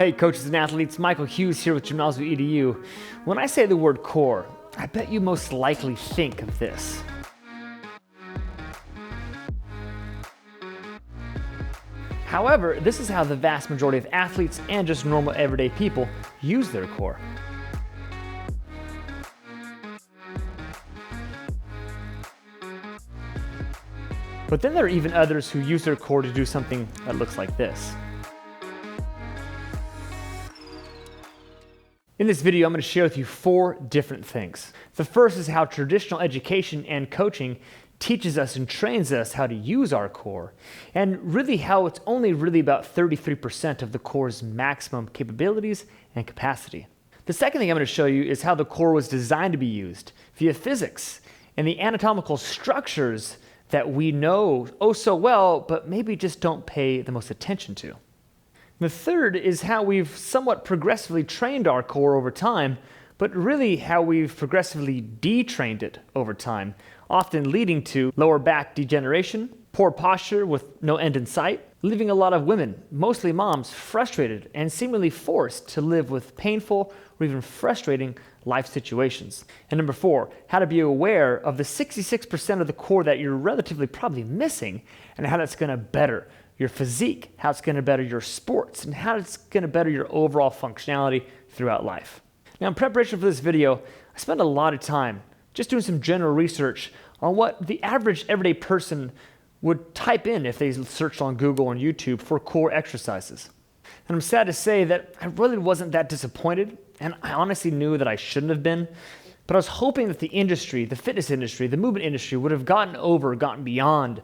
Hey coaches and athletes, Michael Hughes here with Gymnazo EDU. When I say the word core, I bet you most likely think of this. However, this is how the vast majority of athletes and just normal everyday people use their core. But then there are even others who use their core to do something that looks like this. In this video, I'm going to share with you 4 different things. The first is how traditional education and coaching teaches us and trains us how to use our core, and really how it's only really about 33% of the core's maximum capabilities and capacity. The second thing I'm going to show you is how the core was designed to be used via physics and the anatomical structures that we know oh so well, but maybe just don't pay the most attention to. The third is how we've somewhat progressively trained our core over time, but really how we've progressively detrained it over time, often leading to lower back degeneration, poor posture with no end in sight, leaving a lot of women, mostly moms, frustrated and seemingly forced to live with painful or even frustrating life situations. And number 4, how to be aware of the 66% of the core that you're relatively probably missing and how that's going to better your physique, how it's going to better your sports, and how it's going to better your overall functionality throughout life. Now, in preparation for this video, I spent a lot of time just doing some general research on what the average everyday person would type in if they searched on Google and YouTube for core exercises. And I'm sad to say that I really wasn't that disappointed, and I honestly knew that I shouldn't have been, but I was hoping that the industry, the fitness industry, the movement industry would have gotten beyond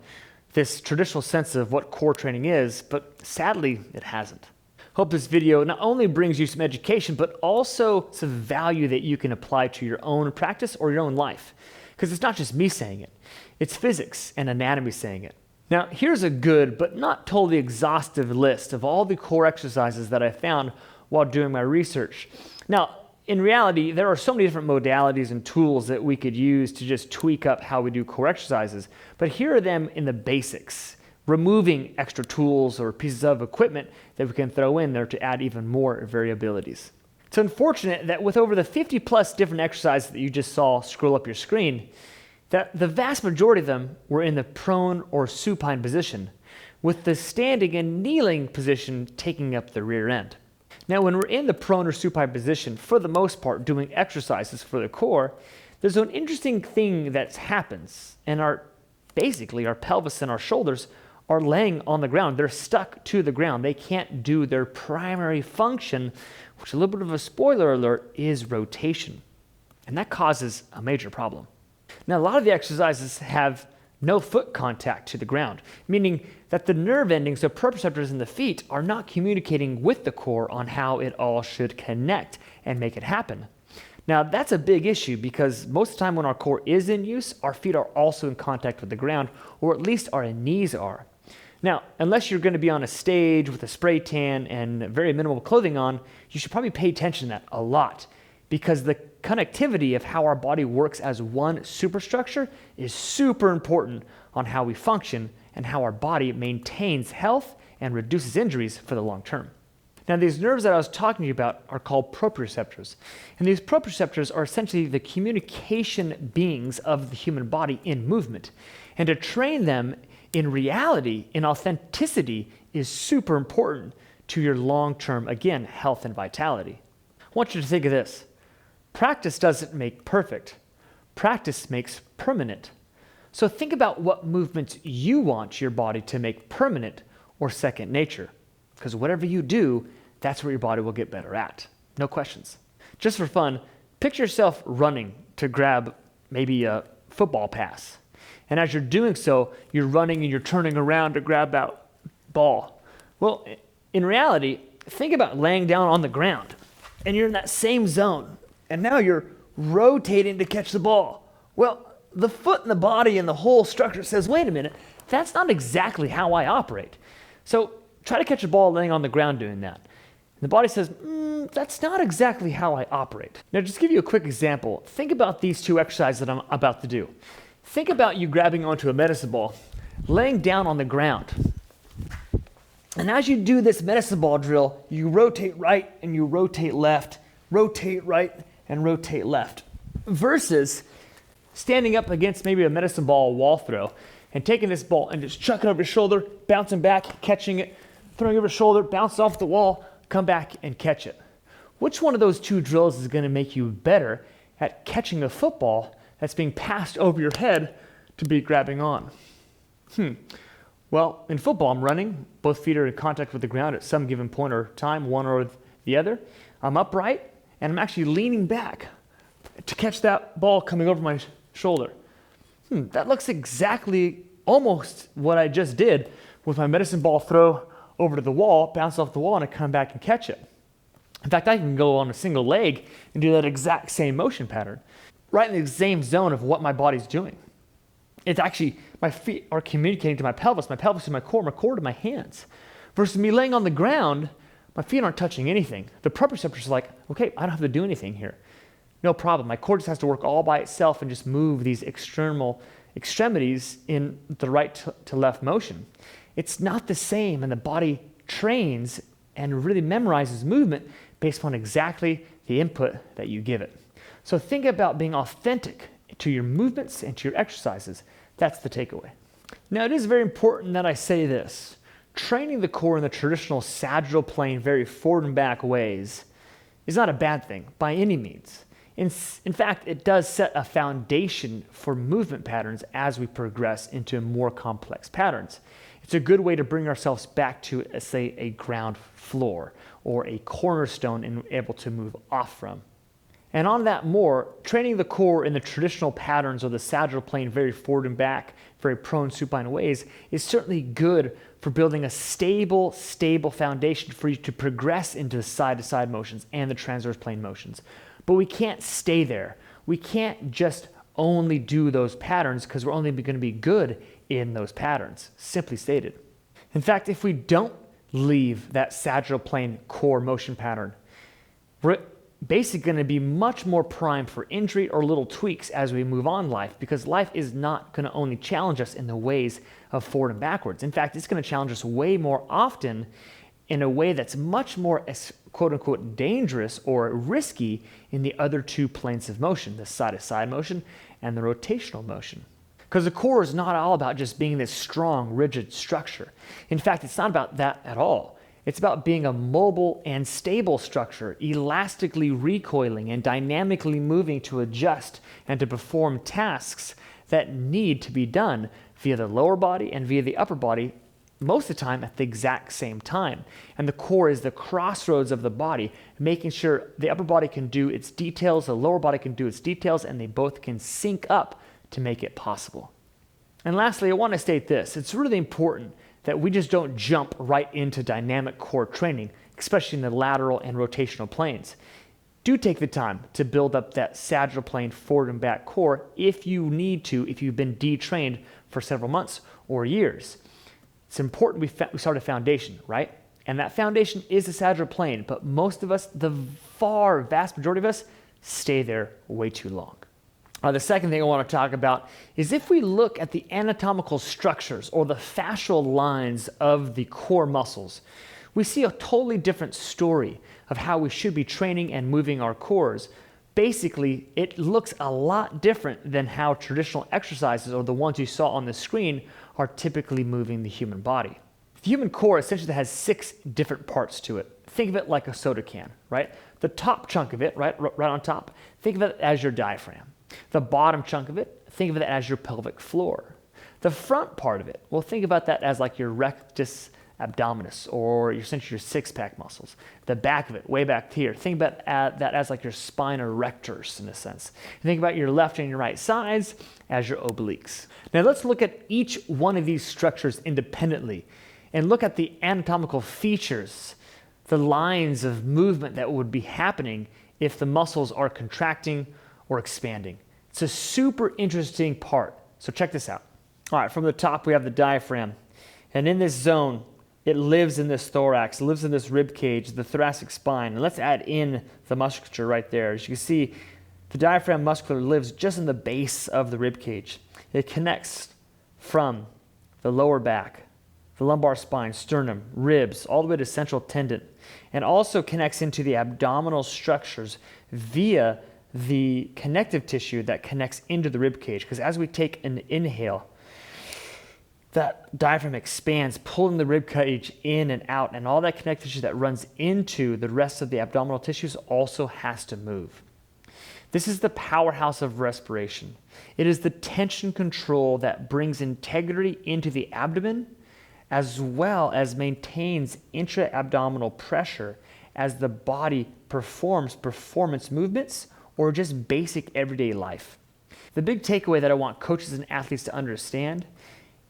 this traditional sense of what core training is, but sadly, it hasn't. Hope this video not only brings you some education, but also some value that you can apply to your own practice or your own life. Because it's not just me saying it, it's physics and anatomy saying it. Now, here's a good, but not totally exhaustive list of all the core exercises that I found while doing my research. Now, in reality, there are so many different modalities and tools that we could use to just tweak up how we do core exercises, but here are them in the basics, removing extra tools or pieces of equipment that we can throw in there to add even more variabilities. It's unfortunate that with over the 50 plus different exercises that you just saw scroll up your screen, that the vast majority of them were in the prone or supine position, with the standing and kneeling position taking up the rear end. Now, when we're in the prone or supine position, for the most part, doing exercises for the core, there's an interesting thing that happens, and basically our pelvis and our shoulders are laying on the ground. They're stuck to the ground. They can't do their primary function, which, a little bit of a spoiler alert, is rotation. And that causes a major problem. Now, a lot of the exercises have no foot contact to the ground, meaning that the nerve endings of proprioceptors in the feet are not communicating with the core on how it all should connect and make it happen. Now, that's a big issue because most of the time when our core is in use, our feet are also in contact with the ground, or at least our knees are. Now, unless you're going to be on a stage with a spray tan and very minimal clothing on, you should probably pay attention to that a lot, because the connectivity of how our body works as one superstructure is super important on how we function and how our body maintains health and reduces injuries for the long term. Now, these nerves that I was talking to you about are called proprioceptors. And these proprioceptors are essentially the communication beings of the human body in movement. And to train them in reality, in authenticity, is super important to your long-term, again, health and vitality. I want you to think of this. Practice doesn't make perfect. Practice makes permanent. So think about what movements you want your body to make permanent or second nature. Because whatever you do, that's where your body will get better at. No questions. Just for fun, picture yourself running to grab maybe a football pass. And as you're doing so, you're running and you're turning around to grab that ball. Well, in reality, think about laying down on the ground and you're in that same zone. And now you're rotating to catch the ball. Well, the foot and the body and the whole structure says, wait a minute, that's not exactly how I operate. So try to catch a ball laying on the ground doing that. And the body says, that's not exactly how I operate. Now, just to give you a quick example, think about these 2 exercises that I'm about to do. Think about you grabbing onto a medicine ball, laying down on the ground, And as you do this medicine ball drill, you rotate right and you rotate left, rotate right and rotate left, versus standing up against maybe a medicine ball wall throw and taking this ball and just chucking over your shoulder, bouncing back, catching it, throwing over your shoulder, bounce off the wall, come back and catch it. Which one of those two drills is going to make you better at catching a football that's being passed over your head to be grabbing on? Well, in football, I'm running. Both feet are in contact with the ground at some given point or time, one or the other. I'm upright, and I'm actually leaning back to catch that ball coming over my shoulder. That looks exactly almost what I just did with my medicine ball throw over to the wall, bounce off the wall, and I come back and catch it. In fact, I can go on a single leg and do that exact same motion pattern, right in the same zone of what my body's doing. It's actually, my feet are communicating to my pelvis to my core to my hands. Versus me laying on the ground, my feet aren't touching anything. The proprioceptors are like, okay, I don't have to do anything here. No problem. My core just has to work all by itself and just move these external extremities in the right to left motion. It's not the same, and the body trains and really memorizes movement based on exactly the input that you give it. So think about being authentic to your movements and to your exercises. That's the takeaway. Now, it is very important that I say this. Training the core in the traditional sagittal plane, very forward and back ways, is not a bad thing by any means. In fact, it does set a foundation for movement patterns as we progress into more complex patterns. It's a good way to bring ourselves back to, say, a ground floor or a cornerstone and able to move off from. And on that more, training the core in the traditional patterns of the sagittal plane, very forward and back, very prone supine ways, is certainly good for building a stable foundation for you to progress into the side-to-side motions and the transverse plane motions. But we can't stay there. We can't just only do those patterns because we're only going to be good in those patterns, simply stated. In fact, if we don't leave that sagittal plane core motion pattern, we're basically going to be much more primed for injury or little tweaks as we move on in life, because life is not going to only challenge us in the ways of forward and backwards. In fact, it's going to challenge us way more often in a way that's much more quote-unquote dangerous or risky in the other two planes of motion, the side-to-side motion and the rotational motion. Because the core is not all about just being this strong, rigid structure. In fact, it's not about that at all. It's about being a mobile and stable structure, elastically recoiling and dynamically moving to adjust and to perform tasks that need to be done via the lower body and via the upper body, most of the time at the exact same time. And the core is the crossroads of the body, making sure the upper body can do its details, the lower body can do its details, and they both can sync up to make it possible. And lastly, I want to state this. It's really important that we just don't jump right into dynamic core training, especially in the lateral and rotational planes. Do take the time to build up that sagittal plane forward and back core if you need to, if you've been detrained for several months or years. It's important we start a foundation, right? And that foundation is the sagittal plane, but most of us, the vast majority of us, stay there way too long. The second thing I want to talk about is if we look at the anatomical structures or the fascial lines of the core muscles, we see a totally different story of how we should be training and moving our cores. Basically, it looks a lot different than how traditional exercises, or the ones you saw on the screen, are typically moving the human body. The human core essentially has 6 different parts to it. Think of it like a soda can, right? The top chunk of it, right on top, think of it as your diaphragm. The bottom chunk of it, think of it as your pelvic floor. The front part of it, well, think about that as like your rectus abdominis, or essentially your six-pack muscles. The back of it, way back here, think about that as like your spina rectors in a sense. Think about your left and your right sides as your obliques. Now let's look at each one of these structures independently and look at the anatomical features, the lines of movement that would be happening if the muscles are contracting or expanding. It's a super interesting part. So check this out. All right, from the top we have the diaphragm. And in this zone, it lives in this thorax, it lives in this rib cage, the thoracic spine. And let's add in the musculature right there. As you can see, the diaphragm musculature lives just in the base of the rib cage. It connects from the lower back the lumbar spine, sternum, ribs, all the way to central tendon, and also connects into the abdominal structures via the connective tissue that connects into the rib cage. Because as we take an inhale, that diaphragm expands, pulling the rib cage in and out, and all that connective tissue that runs into the rest of the abdominal tissues also has to move. This is the powerhouse of respiration. It is the tension control that brings integrity into the abdomen, as well as maintains intra-abdominal pressure as the body performs performance movements or just basic everyday life. The big takeaway that I want coaches and athletes to understand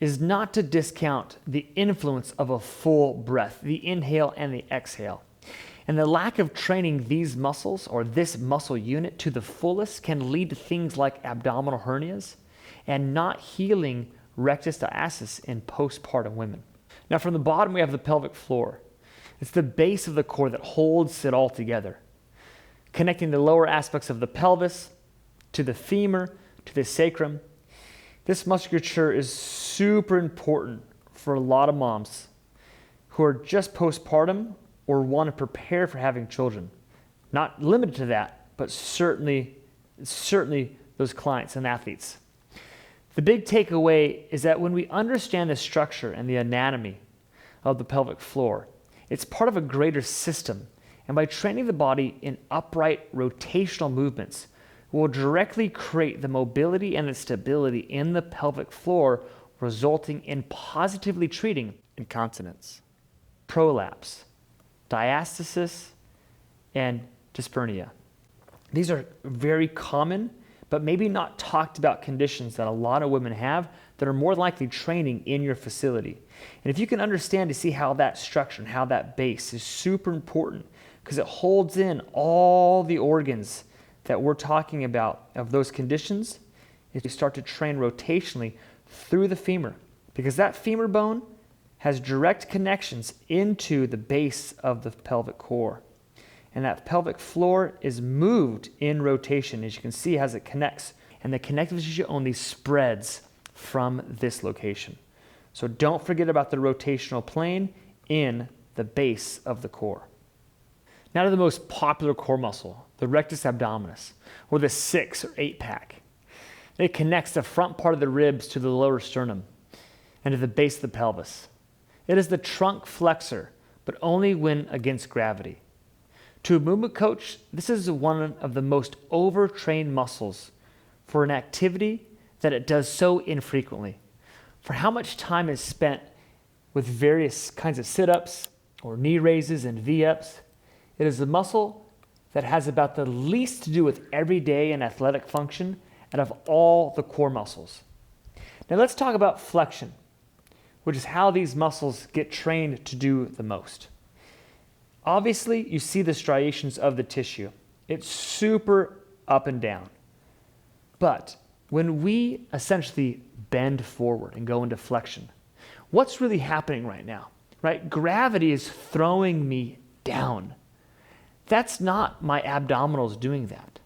is not to discount the influence of a full breath, the inhale and the exhale. And the lack of training these muscles or this muscle unit to the fullest can lead to things like abdominal hernias and not healing rectus diastasis in postpartum women. Now from the bottom we have the pelvic floor. It's the base of the core that holds it all together, connecting the lower aspects of the pelvis to the femur, to the sacrum. This musculature is super important for a lot of moms who are just postpartum or want to prepare for having children. Not limited to that, but certainly those clients and athletes. The big takeaway is that when we understand the structure and the anatomy of the pelvic floor, it's part of a greater system. And by training the body in upright rotational movements, we'll directly create the mobility and the stability in the pelvic floor, resulting in positively treating incontinence, prolapse, diastasis, and dyspareunia. These are very common, but maybe not talked about conditions that a lot of women have that are more likely training in your facility. And if you can understand to see how that structure and how that base is super important, because it holds in all the organs that we're talking about of those conditions, if you start to train rotationally through the femur, because that femur bone has direct connections into the base of the pelvic core. And that pelvic floor is moved in rotation, as you can see as it connects. And the connective tissue only spreads from this location. So don't forget about the rotational plane in the base of the core. Now to the most popular core muscle, the rectus abdominis, or the 6 or 8 pack. It connects the front part of the ribs to the lower sternum and to the base of the pelvis. It is the trunk flexor, but only when against gravity. To a movement coach, this is one of the most overtrained muscles for an activity that it does so infrequently. For how much time is spent with various kinds of sit-ups or knee raises and V-ups, it is a muscle that has about the least to do with everyday and athletic function out of all the core muscles. Now let's talk about flexion, which is how these muscles get trained to do the most. Obviously, you see the striations of the tissue. It's super up and down. But when we essentially bend forward and go into flexion, what's really happening right now, right? Gravity is throwing me down. That's not my abdominals doing that.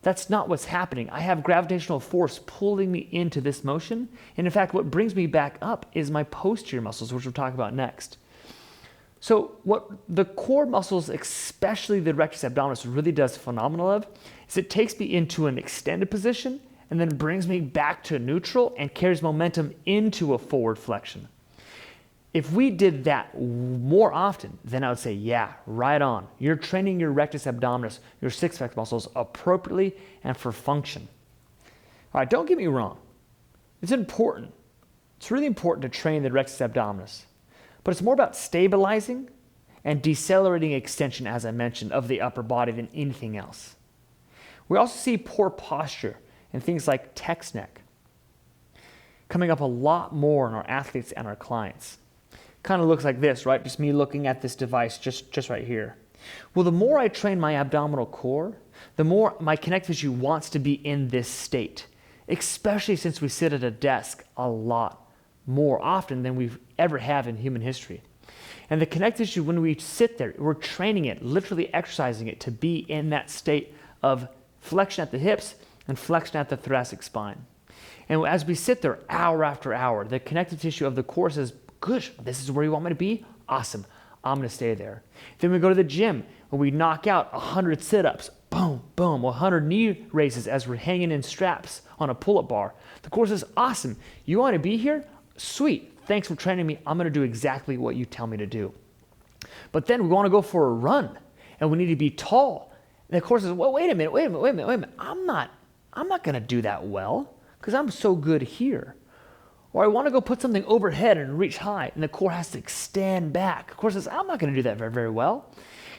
That's not what's happening. I have gravitational force pulling me into this motion. And in fact, what brings me back up is my posterior muscles, which we'll talk about next. So what the core muscles, especially the rectus abdominis, really does phenomenal of is it takes me into an extended position and then brings me back to neutral and carries momentum into a forward flexion. If we did that more often, then I would say, yeah, right on. You're training your rectus abdominis, your six-pack muscles appropriately and for function. All right, don't get me wrong. It's important. It's really important to train the rectus abdominis. But it's more about stabilizing and decelerating extension, as I mentioned, of the upper body than anything else. We also see poor posture and things like text neck coming up a lot more in our athletes and our clients. Kind of looks like this, right? Just me looking at this device just right here. Well, the more I train my abdominal core, the more my connective tissue wants to be in this state, especially since we sit at a desk a lot more often than we've ever have in human history. And the connective tissue, when we sit there, we're training it, literally exercising it to be in that state of flexion at the hips and flexion at the thoracic spine. And as we sit there hour after hour, the connective tissue of the core says, good, this is where you want me to be? Awesome, I'm gonna stay there. Then we go to the gym where we knock out 100 sit-ups, boom, boom, 100 knee raises as we're hanging in straps on a pull-up bar. The core says, awesome, you wanna be here? Sweet, thanks for training me. I'm gonna do exactly what you tell me to do. But then we wanna go for a run and we need to be tall. And the core says, well, wait a minute. I'm not gonna do that well because I'm so good here. Or I wanna go put something overhead and reach high, and the core has to extend back. The core says, I'm not gonna do that very, very well.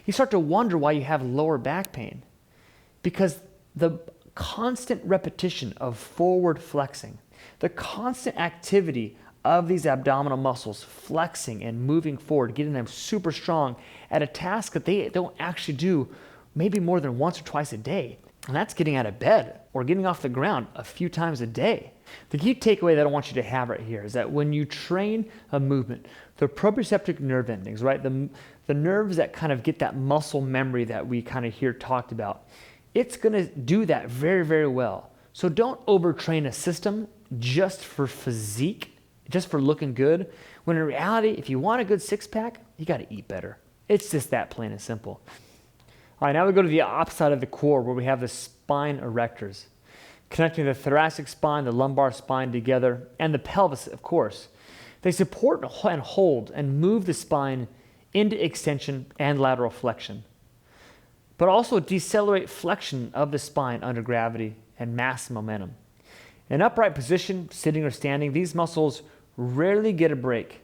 You start to wonder why you have lower back pain, because the constant repetition of forward flexing, the constant activity of these abdominal muscles flexing and moving forward, getting them super strong at a task that they don't actually do maybe more than once or twice a day. And that's getting out of bed or getting off the ground a few times a day. The key takeaway that I want you to have right here is that when you train a movement, the proprioceptive nerve endings, right, the nerves that kind of get that muscle memory that we kind of hear talked about, it's going to do that very, very well. So don't overtrain a system just for physique, just for looking good, when in reality, if you want a good six-pack, you got to eat better. It's just that plain and simple. All right, now we go to the opposite side of the core where we have the spine erectors, connecting the thoracic spine, the lumbar spine together, and the pelvis, of course. They support and hold and move the spine into extension and lateral flexion, but also decelerate flexion of the spine under gravity and mass momentum. In upright position, sitting or standing, these muscles rarely get a break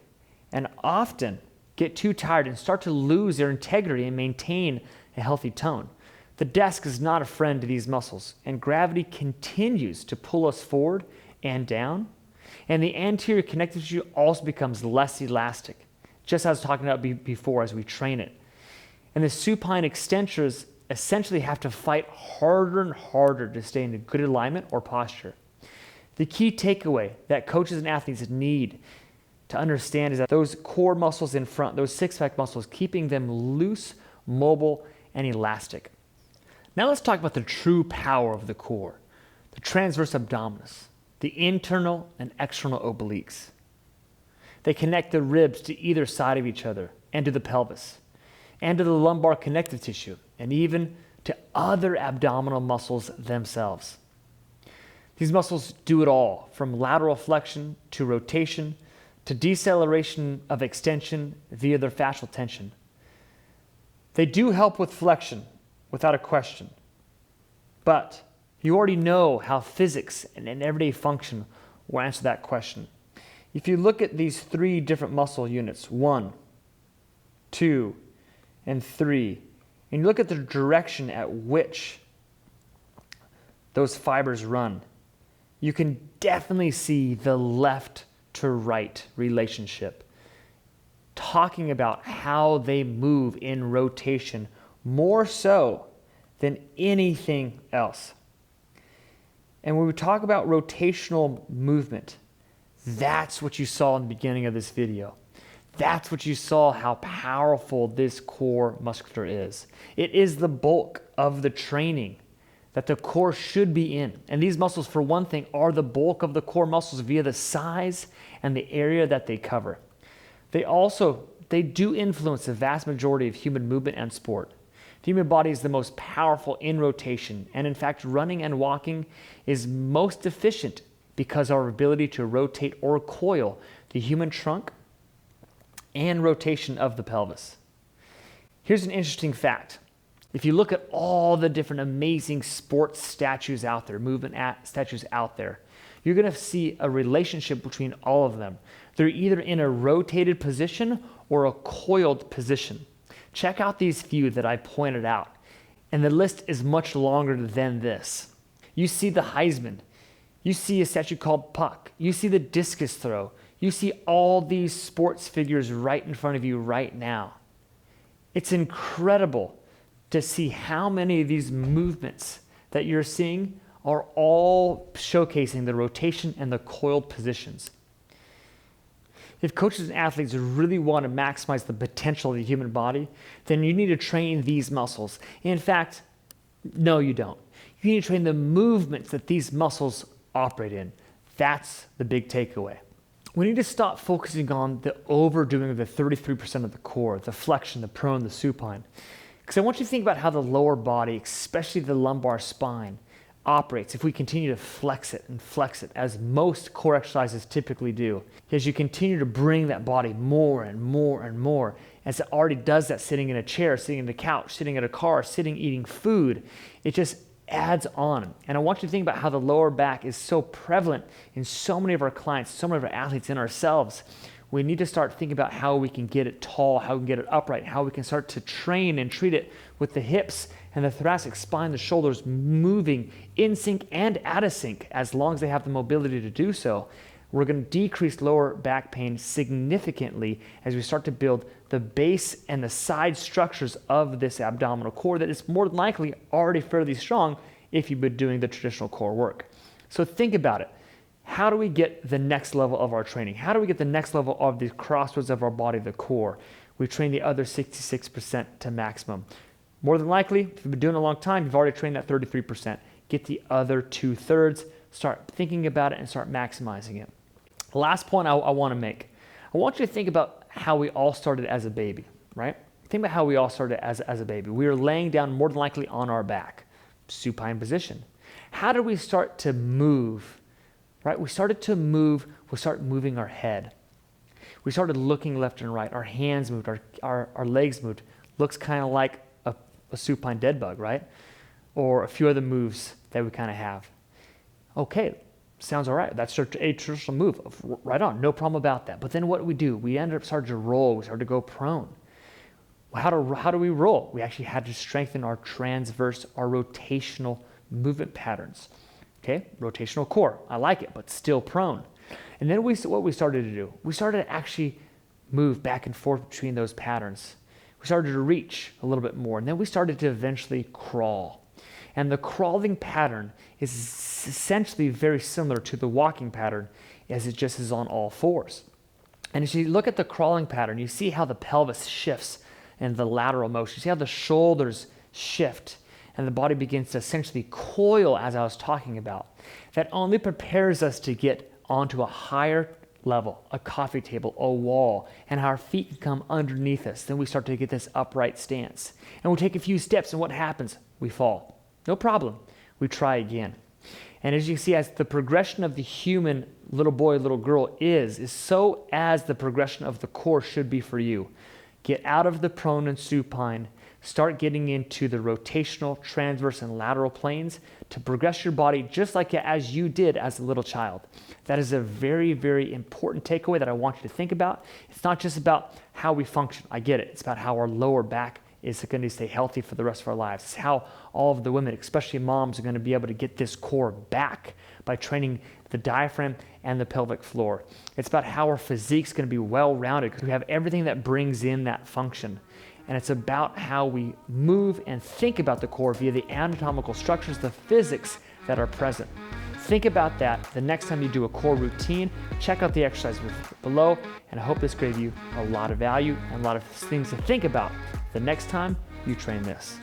and often get too tired and start to lose their integrity and maintain a healthy tone. The desk is not a friend to these muscles, and gravity continues to pull us forward and down, and the anterior connective tissue also becomes less elastic, just as I was talking about before as we train it. And the supine extensors essentially have to fight harder and harder to stay in a good alignment or posture. The key takeaway that coaches and athletes need to understand is that those core muscles in front, those six-pack muscles, keeping them loose, mobile, and elastic. Now let's talk about the true power of the core, the transverse abdominis, the internal and external obliques. They connect the ribs to either side of each other and to the pelvis, and to the lumbar connective tissue, and even to other abdominal muscles themselves. These muscles do it all, from lateral flexion to rotation to deceleration of extension via their fascial tension. They do help with flexion, without a question. But you already know how physics and everyday function will answer that question. If you look at these three different muscle units, 1, 2, and 3, and you look at the direction at which those fibers run, you can definitely see the left to right relationship, talking about how they move in rotation more so than anything else. And when we talk about rotational movement, that's what you saw in the beginning of this video. That's what you saw, how powerful this core musculature is. It is the bulk of the training that the core should be in. And these muscles, for one thing, are the bulk of the core muscles via the size and the area that they cover. They do influence the vast majority of human movement and sport. The human body is the most powerful in rotation, and in fact, running and walking is most efficient because of our ability to rotate or coil the human trunk and rotation of the pelvis. Here's an interesting fact. If you look at all the different amazing sports statues out there, statues out there, you're going to see a relationship between all of them. They're either in a rotated position or a coiled position. Check out these few that I pointed out, and the list is much longer than this. You see the Heisman. You see a statue called Puck. You see the discus throw. You see all these sports figures right in front of you right now. It's incredible to see how many of these movements that you're seeing are all showcasing the rotation and the coiled positions. If coaches and athletes really want to maximize the potential of the human body, then you need to train these muscles. In fact, no, you don't. You need to train the movements that these muscles operate in. That's the big takeaway. We need to stop focusing on the overdoing of the 33% of the core, the flexion, the prone, the supine. Because I want you to think about how the lower body, especially the lumbar spine, operates if we continue to flex it, as most core exercises typically do. As you continue to bring that body more and more and more, as it already does that sitting in a chair, sitting in a couch, sitting in a car, sitting eating food, it just adds on. And I want you to think about how the lower back is so prevalent in so many of our clients, so many of our athletes, and ourselves. We need to start thinking about how we can get it tall, how we can get it upright, how we can start to train and treat it with the hips and the thoracic spine, the shoulders moving in sync and out of sync as long as they have the mobility to do so. We're going to decrease lower back pain significantly as we start to build the base and the side structures of this abdominal core that is more than likely already fairly strong if you've been doing the traditional core work. So think about it. How do we get the next level of our training? How do we get the next level of the crossroads of our body, the core? We train the other 66% to maximum. More than likely, if you've been doing it a long time, you've already trained that 33%. Get the other 2/3, start thinking about it and start maximizing it. The last point I want to make. I want you to think about how we all started as a baby, right? Think about how we all started as a baby. We were laying down more than likely on our back, supine position. How did we start to move, right? We started to move, we started moving our head. We started looking left and right. Our hands moved, our legs moved. Looks kind of like a supine dead bug, right? Or a few other moves that we kind of have. Okay, sounds all right. That's a traditional move. Right on, no problem about that. But then what do? We ended up starting to roll. We started to go prone. How do we roll? We actually had to strengthen our transverse, our rotational movement patterns. Okay, rotational core. I like it, but still prone. And then what we started to do, we started to actually move back and forth between those patterns. We started to reach a little bit more, and then we started to eventually crawl. And the crawling pattern is essentially very similar to the walking pattern, as it just is on all fours. And as you look at the crawling pattern, you see how the pelvis shifts and the lateral motion. You see how the shoulders shift and the body begins to essentially coil, as I was talking about. That only prepares us to get onto a higher level, a coffee table, a wall, and our feet can come underneath us. Then we start to get this upright stance. And we take a few steps, and what happens? We fall. No problem. We try again. And as you see, as the progression of the human little boy, little girl is so as the progression of the core should be for you. Get out of the prone and supine. Start getting into the rotational, transverse, and lateral planes to progress your body just like as you did as a little child. That is a very, very important takeaway that I want you to think about. It's not just about how we function. I get it. It's about how our lower back is going to stay healthy for the rest of our lives. It's how all of the women, especially moms, are going to be able to get this core back by training the diaphragm and the pelvic floor. It's about how our physique's going to be well-rounded because we have everything that brings in that function. And it's about how we move and think about the core via the anatomical structures, the physics that are present. Think about that the next time you do a core routine. Check out the exercise below, and I hope this gave you a lot of value and a lot of things to think about the next time you train this.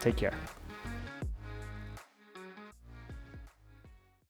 Take care.